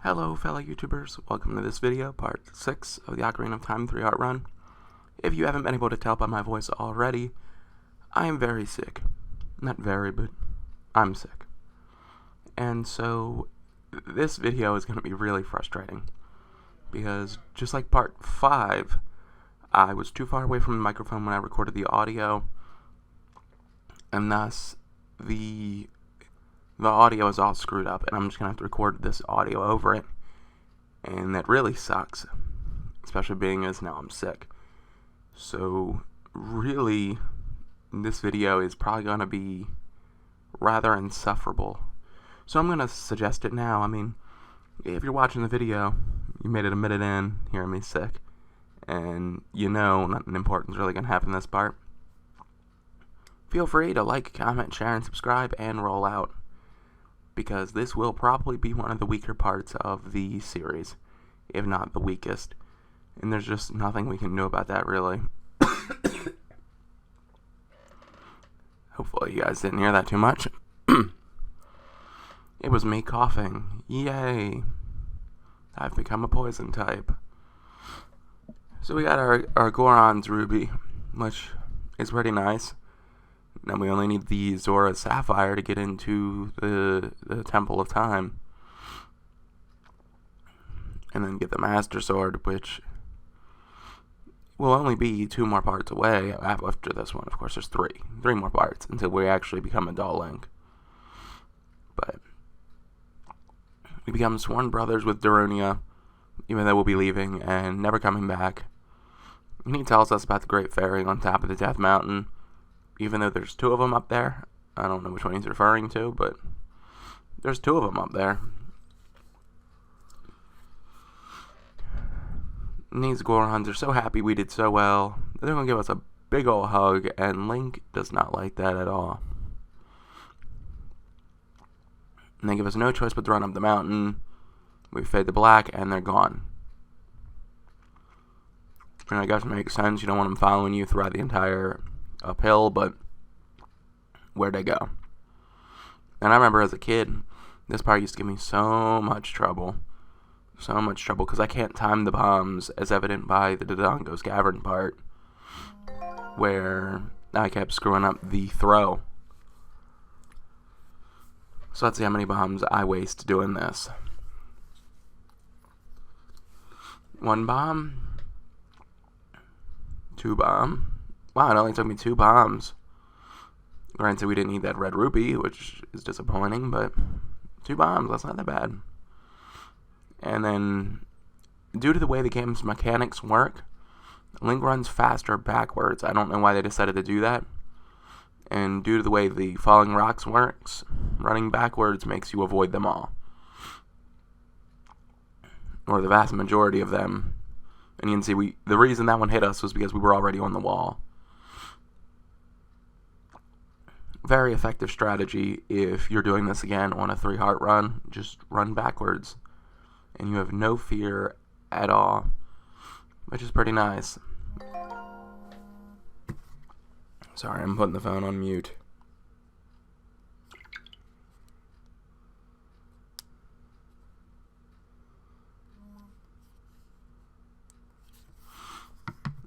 Hello fellow YouTubers, welcome to this video, part 6 of the Ocarina of Time 3-Art run. If you haven't been able to tell by my voice already, I am very sick. Not very, but I'm sick. And so, this video is going to be really frustrating. Because, just like part 5, I was too far away from the microphone when I recorded the audio. And thus, the audio is all screwed up, and I'm just going to have to record this audio over it, and that really sucks, especially being as now I'm sick. So, really, this video is probably going to be rather insufferable. So I'm going to suggest it now. I mean, if you're watching the video, you made it a minute in, hearing me sick, and you know nothing important is really going to happen in this part. Feel free to like, comment, share, and subscribe, and roll out, because this will probably be one of the weaker parts of the series, if not the weakest, and there's just nothing we can do about that, really. Hopefully you guys didn't hear that too much. It was me coughing. Yay! I've become a poison type. So we got our Goron's Ruby, which is pretty nice. Now we only need the Zora Sapphire to get into the Temple of Time. And then get the Master Sword, which will only be 2 more parts away after this one. Of course, there's 3 more parts until we actually become Adult Link. But we become sworn brothers with Darunia, even though we'll be leaving and never coming back. And he tells us about the Great Fairy on top of the Death Mountain. Even though there's 2 of them up there. I don't know which one he's referring to, but there's 2 of them up there. And these Gorons are so happy we did so well. They're going to give us a big ol' hug, and Link does not like that at all. And they give us no choice but to run up the mountain. We fade to black, and they're gone. And I guess it makes sense. You don't want them following you throughout the entire uphill, but where'd they go? And I remember as a kid, this part used to give me so much trouble, because I can't time the bombs, as evident by the Dodongo's Cavern part, where I kept screwing up the throw. So let's see how many bombs I waste doing this. 1 bomb, 2 bomb. Wow, it only took me 2 bombs. Granted, we didn't need that red rupee, which is disappointing, but 2 bombs, that's not that bad. And then, due to the way the game's mechanics work, Link runs faster backwards. I don't know why they decided to do that. And due to the way the falling rocks works, running backwards makes you avoid them all. Or the vast majority of them. And you can see the reason that one hit us was because we were already on the wall. Very effective strategy if you're doing this again on a 3-heart run. Just run backwards, and you have no fear at all, which is pretty nice. Sorry, I'm putting the phone on mute.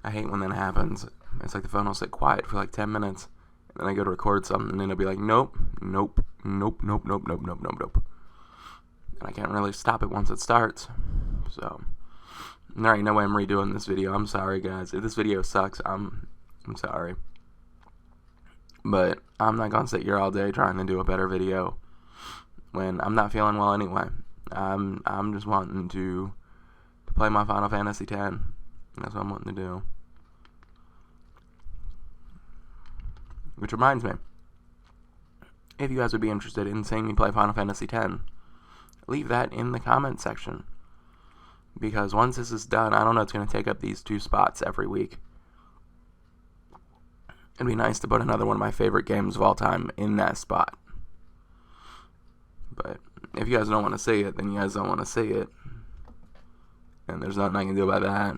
I hate when that happens. It's like the phone will sit quiet for like 10 minutes. And I go to record something, and it'll be like, nope, nope, nope, nope, nope, nope, nope, nope, nope. And I can't really stop it once it starts. So, there ain't no way I'm redoing this video. I'm sorry, guys. If this video sucks, I'm sorry. But I'm not gonna sit here all day trying to do a better video when I'm not feeling well anyway. I'm just wanting to play my Final Fantasy X. That's what I'm wanting to do. Which reminds me, if you guys would be interested in seeing me play Final Fantasy X, leave that in the comment section. Because once this is done, I don't know, it's going to take up these 2 spots every week. It'd be nice to put another one of my favorite games of all time in that spot. But if you guys don't want to see it, then you guys don't want to see it. And there's nothing I can do about that.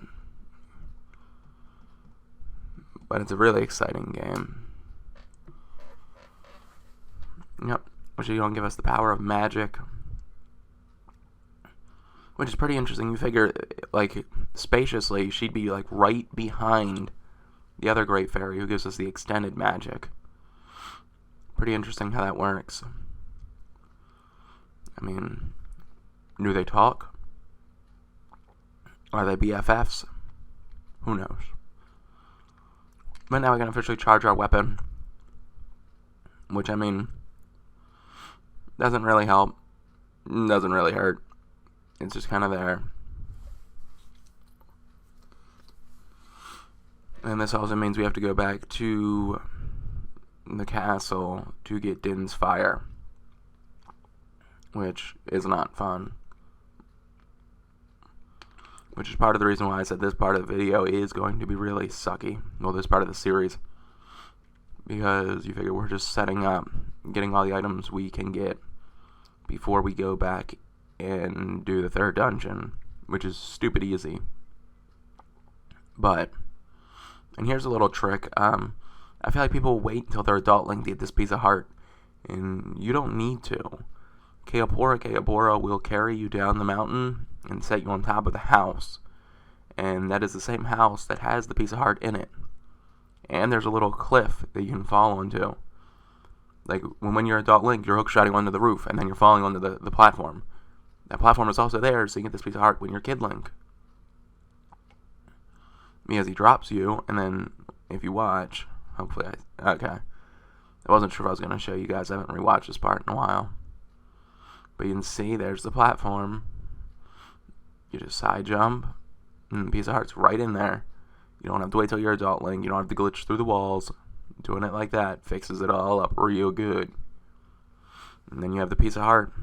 But it's a really exciting game. Yep, which is going to give us the power of magic. which is pretty interesting. You figure, like, spaciously, she'd be, like, right behind the other great fairy who gives us the extended magic. Pretty interesting how that works. I mean, do they talk? Are they BFFs? Who knows? But now we can officially charge our weapon, which, I mean, doesn't really help, doesn't really hurt. It's just kind of there. And this also means we have to go back to the castle to get Din's fire, which is not fun. Which is part of the reason why I said this part of the video is going to be really sucky. Well, this part of the series. Because you figure we're just setting up, getting all the items we can get before we go back and do the third dungeon, which is stupid easy. But, and here's a little trick. I feel like people wait until they're adult Link to get this piece of heart, and you don't need to. Kaepora will carry you down the mountain and set you on top of the house, and that is the same house that has the piece of heart in it. And there's a little cliff that you can fall onto. Like, when you're adult Link, you're hookshotting onto the roof, and then you're falling onto the platform. That platform is also there, so you get this piece of heart when you're Kid Link. Because he drops you, and then, if you watch, hopefully okay. I wasn't sure if I was going to show you guys. I haven't rewatched this part in a while. But you can see, there's the platform. You just side jump, and the piece of heart's right in there. You don't have to wait till you're adult Link. You don't have to glitch through the walls. Doing it like that fixes it all up real good. And then you have the piece of heart.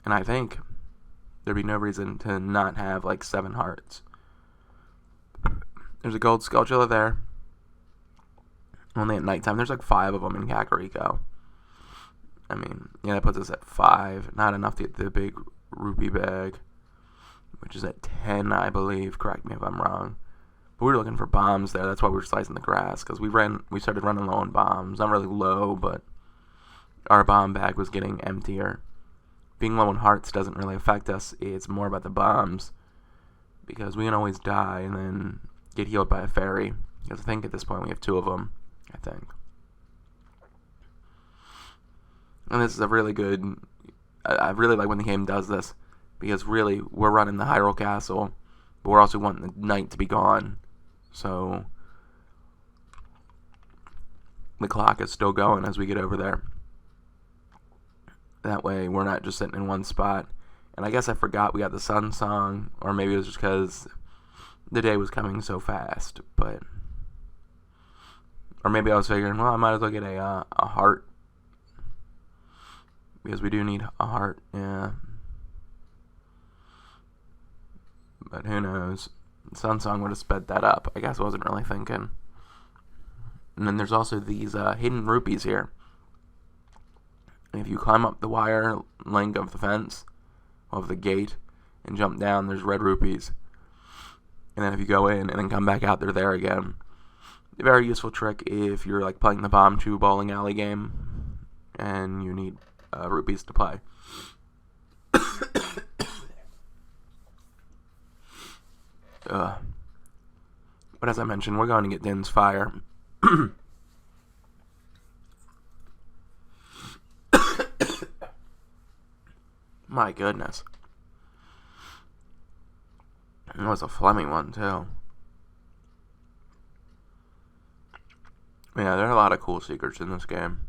And I think there'd be no reason to not have, like, 7 hearts. There's a gold Skulltula there. Only at nighttime. There's like 5 of them in Kakariko. I mean, yeah, that puts us at 5. Not enough to get the big rupee bag, which is at 10, I believe. Correct me if I'm wrong. But we were looking for bombs there. That's why we were slicing the grass, because we started running low on bombs. Not really low, but our bomb bag was getting emptier. Being low on hearts doesn't really affect us. It's more about the bombs, because we can always die and then get healed by a fairy. Because I think at this point we have 2 of them. I think. And this is a really good... I really like when the game does this, because really, we're running the Hyrule Castle, but we're also wanting the night to be gone. So, the clock is still going as we get over there. That way, we're not just sitting in one spot. And I guess I forgot we got the sun song, or maybe it was just because the day was coming so fast, but... Or maybe I was figuring, well, I might as well get a heart. Because we do need a heart, yeah. But who knows? Sun Song would have sped that up. I guess I wasn't really thinking. And then there's also these hidden rupees here. If you climb up the wire link of the fence, of the gate, and jump down, there's red rupees. And then if you go in and then come back out, they're there again. A very useful trick if you're like playing the Bomb 2 bowling alley game and you need rupees to play. But as I mentioned, we're going to get Din's fire. My goodness. It was a phlegmy one, too. Yeah, there are a lot of cool secrets in this game.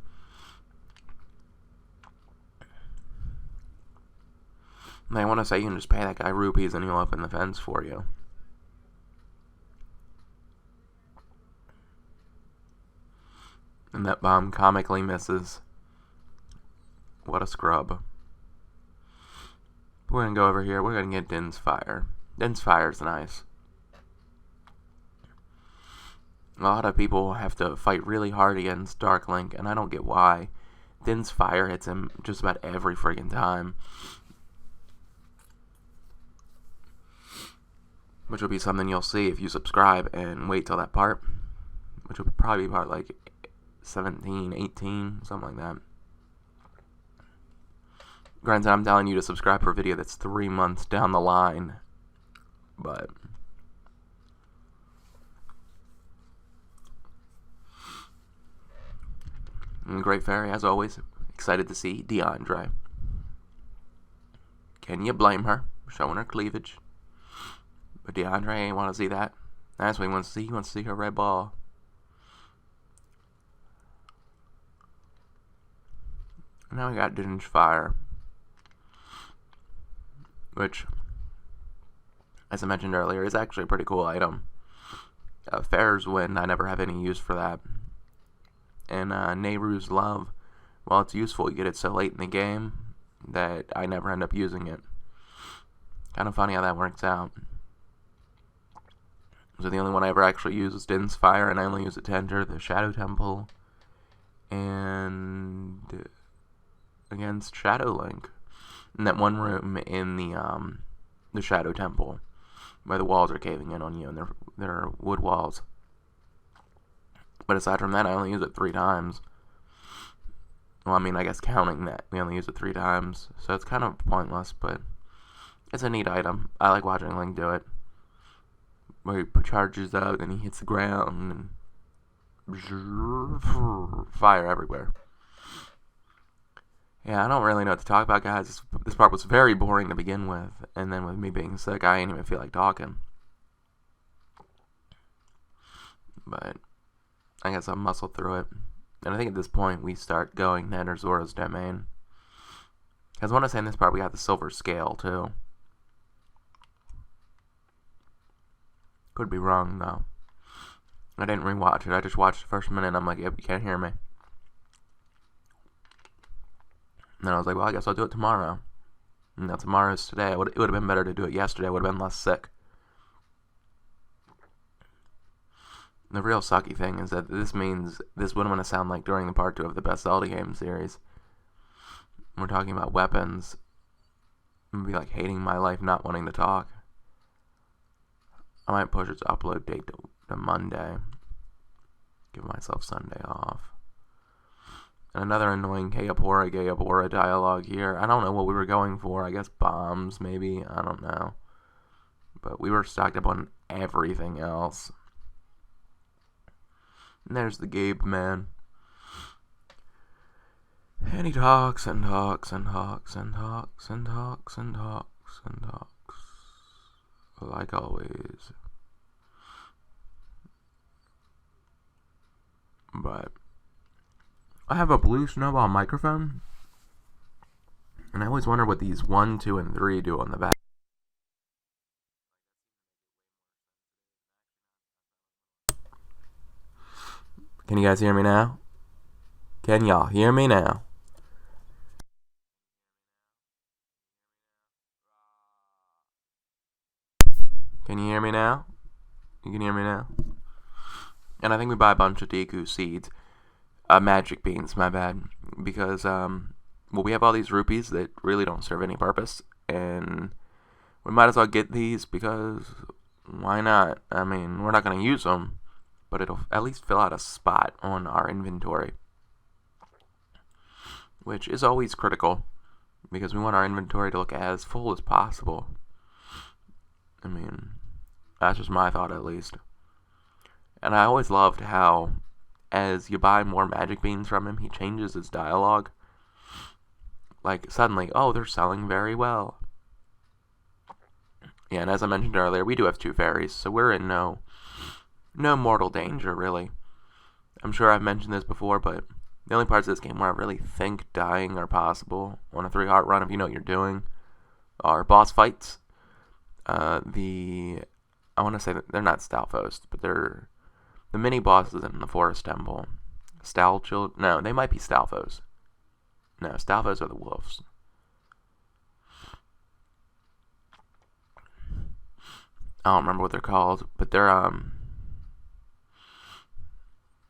And I want to say you can just pay that guy rupees and he'll open the fence for you. And that bomb comically misses. What a scrub. We're going to go over here. We're going to get Din's fire. Din's fire is nice. A lot of people have to fight really hard against Dark Link, and I don't get why. Din's fire hits him just about every friggin' time. Which will be something you'll see if you subscribe and wait till that part. Which will probably be part like 17, 18, something like that. Granted, I'm telling you to subscribe for a video that's 3 months down the line, but great fairy, as always. Excited to see DeAndre. Can you blame her? Showing her cleavage. But DeAndre ain't want to see that. That's what he wants to see. He wants to see her red ball. Now we got Dinge Fire, which, as I mentioned earlier, is actually a pretty cool item. Fairies Wind, I never have any use for that. And Nehru's Love, while it's useful, you get it so late in the game that I never end up using it. Kind of funny how that works out. So the only one I ever actually use is Din's Fire, and I only use it to enter the Shadow Temple and against Shadow Link in that one room in the Shadow Temple where the walls are caving in on you, and they're wood walls. But aside from that, I only use it 3 times. Well, I mean, I guess counting that, we only use it 3 times, so it's kind of pointless, but it's a neat item. I like watching Link do it, where he charges up, and he hits the ground, and fire everywhere. Yeah, I don't really know what to talk about, guys. This part was very boring to begin with, and then with me being sick, I ain't even feel like talking. But I guess I'll muscle through it. And I think at this point, we start going to enter Zora's domain. Because I want to say in this part, we got the silver scale, too. Could be wrong, though. I didn't rewatch it. I just watched the first minute, and I'm like, yep, you can't hear me. And then I was like, well, I guess I'll do it tomorrow. And now tomorrow's today. It would have been better to do it yesterday. I would have been less sick. The real sucky thing is that this means this wouldn't want to sound like during the part 2 of the best Zelda game series. We're talking about weapons. I'm going to be like hating my life, not wanting to talk. I might push its upload date to Monday. Give myself Sunday off. And another annoying Gayapora dialogue here. I don't know what we were going for. I guess bombs, maybe. I don't know. But we were stocked up on everything else. And there's the Gabe man. And he talks and talks and talks and talks and talks and talks and talks. Like always. But I have a blue snowball microphone, and I always wonder what these 1, 2, and 3 do on the back. Can you guys hear me now? Can y'all hear me now? Can you hear me now? You can hear me now? And I think we buy a bunch of Deku seeds. Magic beans, my bad. Because, well, we have all these rupees that really don't serve any purpose. And we might as well get these because why not? I mean, we're not going to use them, but it'll at least fill out a spot on our inventory. Which is always critical, because we want our inventory to look as full as possible. I mean, that's just my thought at least. And I always loved how, as you buy more magic beans from him, he changes his dialogue. Like, suddenly, oh, they're selling very well. Yeah, and as I mentioned earlier, we do have 2 fairies, so we're in no mortal danger, really. I'm sure I've mentioned this before, but the only parts of this game where I really think dying are possible on a 3-heart run, if you know what you're doing, are boss fights. I want to say that they're not Stalfos, but they're the mini bosses in the Forest Temple. No, they might be Stalfos. No, Stalfos are the wolves. I don't remember what they're called, but they're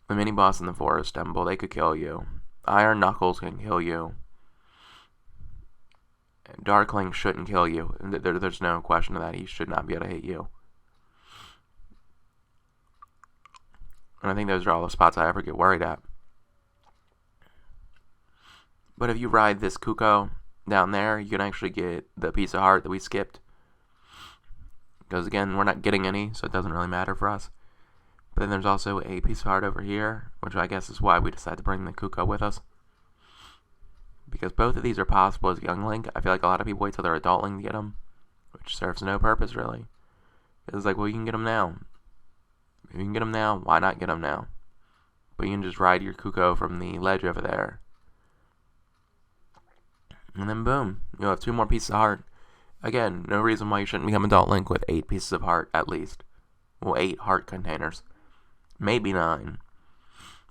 the mini boss in the Forest Temple. They could kill you. Iron Knuckles can kill you. Darkling shouldn't kill you. There's no question of that. He should not be able to hit you. And I think those are all the spots I ever get worried at. But if you ride this Kuko, down there, you can actually get the piece of heart that we skipped. Because again, we're not getting any, so it doesn't really matter for us. But then there's also a piece of heart over here, which I guess is why we decided to bring the Kuko with us. Because both of these are possible as young Link. I feel like a lot of people wait till they're adult Link to get them, which serves no purpose, really. It's like, well, you can get them now. If you can get them now, why not get them now? But you can just ride your Kuko from the ledge over there. And then boom, you'll have 2 more pieces of heart. Again, no reason why you shouldn't become adult Link with 8 pieces of heart, at least. Well, 8 heart containers. Maybe 9.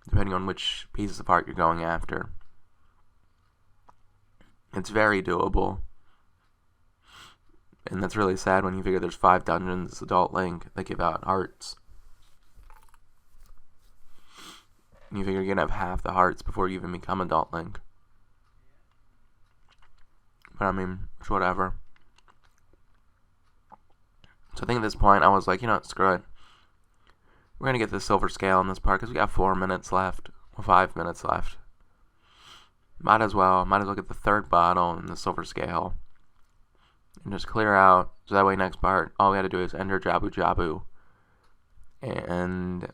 Depending on which pieces of heart you're going after. It's very doable. And that's really sad when you figure there's 5 dungeons as adult Link that give out hearts. And you figure you're going to have half the hearts before you even become adult Link. But I mean, it's whatever. So I think at this point I was like, you know what, screw it. We're going to get the silver scale in this part because we got 4 minutes left. Well, 5 minutes left. Might as well get the 3rd bottle and the silver scale. And just clear out. So that way next part, all we had to do is enter Jabu Jabu. And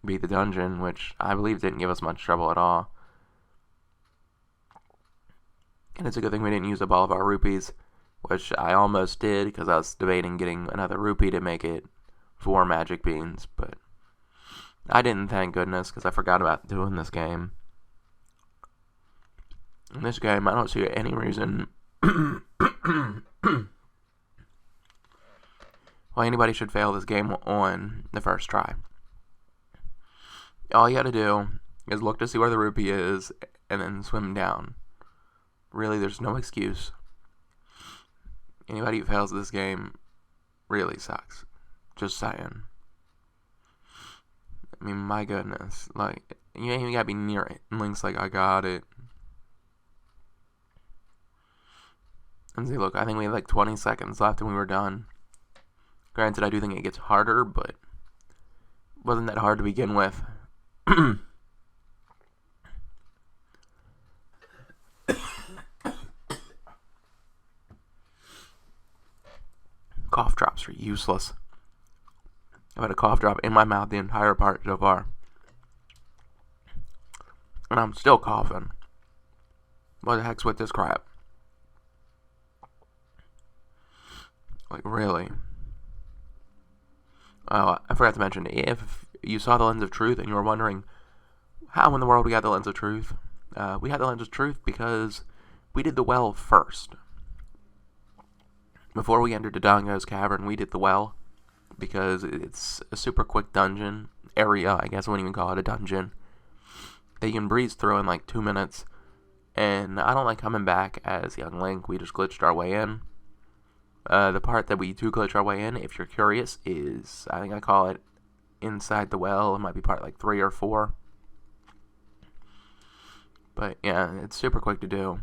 beat the dungeon, which I believe didn't give us much trouble at all. And it's a good thing we didn't use up all of our rupees, which I almost did because I was debating getting another rupee to make it 4 magic beans, but I didn't, thank goodness, because I forgot about doing this game. In this game, I don't see any reason why anybody should fail this game on the first try. All you gotta do is look to see where the rupee is and then swim down. Really, there's no excuse. Anybody who fails this game really sucks. Just saying. I mean, my goodness. Like, you ain't even gotta be near it. And Link's like, I got it. And see, look, I think we had like 20 seconds left and we were done. Granted, I do think it gets harder, but it wasn't that hard to begin with. Cough drops are useless. I've had a cough drop in my mouth the entire part so far. And I'm still coughing. What the heck's with this crap? Like, really? Oh, I forgot to mention, if you saw the Lens of Truth and you were wondering how in the world we got the Lens of Truth, we had the Lens of Truth because we did the well first. Before we entered Dodongo's Cavern, we did the well because it's a super quick dungeon area. I guess I wouldn't even call it a dungeon. That you can breeze through in like 2 minutes. And I don't like coming back as young Link. We just glitched our way in. The part that we do glitch our way in, if you're curious, is, I think I call it Inside the Well. It might be part like 3 or 4. But yeah, it's super quick to do.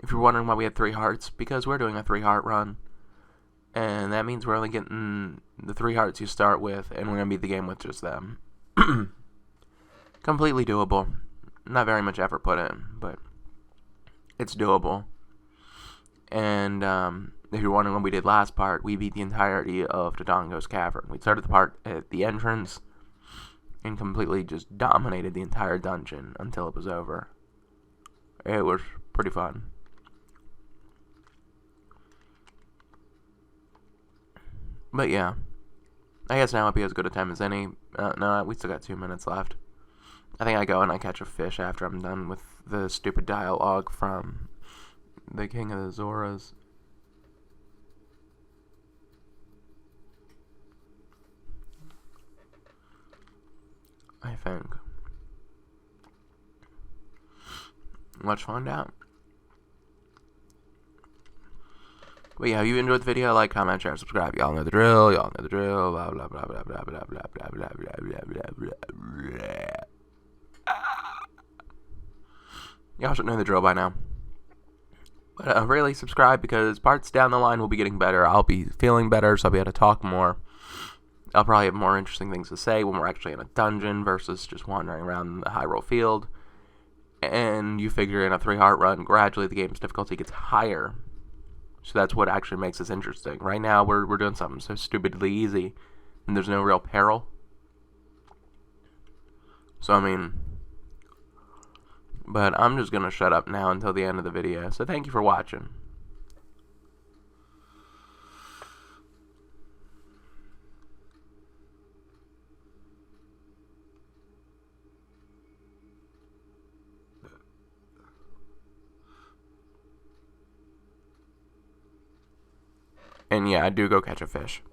If you're wondering why we had 3 hearts, because we're doing a 3 heart run. And that means we're only getting the 3 hearts you start with, and we're going to beat the game with just them. Completely doable. Not very much effort put in, but it's doable. And if you're wondering what we did last part, we beat the entirety of Dodongo's Cavern. We started the part at the entrance and completely just dominated the entire dungeon until it was over. It was pretty fun. But yeah, I guess now might be as good a time as any. No, we still got 2 minutes left. I think I go and I catch a fish after I'm done with the stupid dialogue from the King of the Zoras. I think. Let's find out. But yeah, if you enjoyed the video, like, comment, share, subscribe. Y'all know the drill. Y'all know the drill. Blah blah blah blah blah blah blah blah blah blah blah blah blah. Y'all should know the drill by now. But really subscribe because parts down the line will be getting better. I'll be feeling better, so I'll be able to talk more. I'll probably have more interesting things to say when we're actually in a dungeon versus just wandering around the Hyrule field. And you figure in a 3-heart run, gradually the game's difficulty gets higher. So that's what actually makes this interesting. Right now, we're doing something so stupidly easy, and there's no real peril. So, I mean... But I'm just gonna shut up now until the end of the video. So thank you for watching. And yeah, I do go catch a fish.